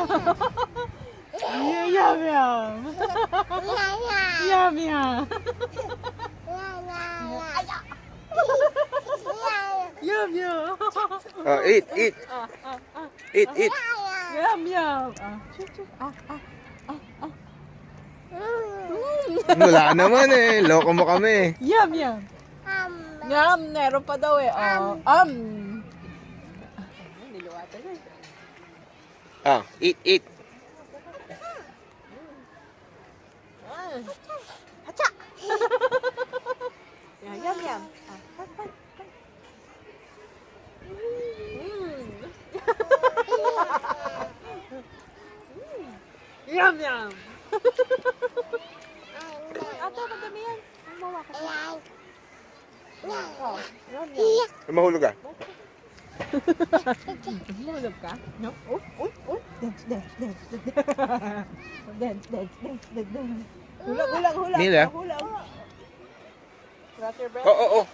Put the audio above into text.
Yum yum. Yum yum. Yum yum. Oh, eat, eat. Eat, eat. Yum yum. Wala naman eh. Loko mo kami. Yum yum. Yum, meron pa daw eh. Niluwatan na. Ah, eat, eat. Hacha. Yum yum. Yum yum. Ate, madami yan. Ang bawa ka. Oh, yum yum. Mahulog ah. Mahulog ka? No? Uy. Dance, dance, dance. Dance, dance, dance, dance. Hula. Mila? Hula. Flutter breath. Oh, oh, oh.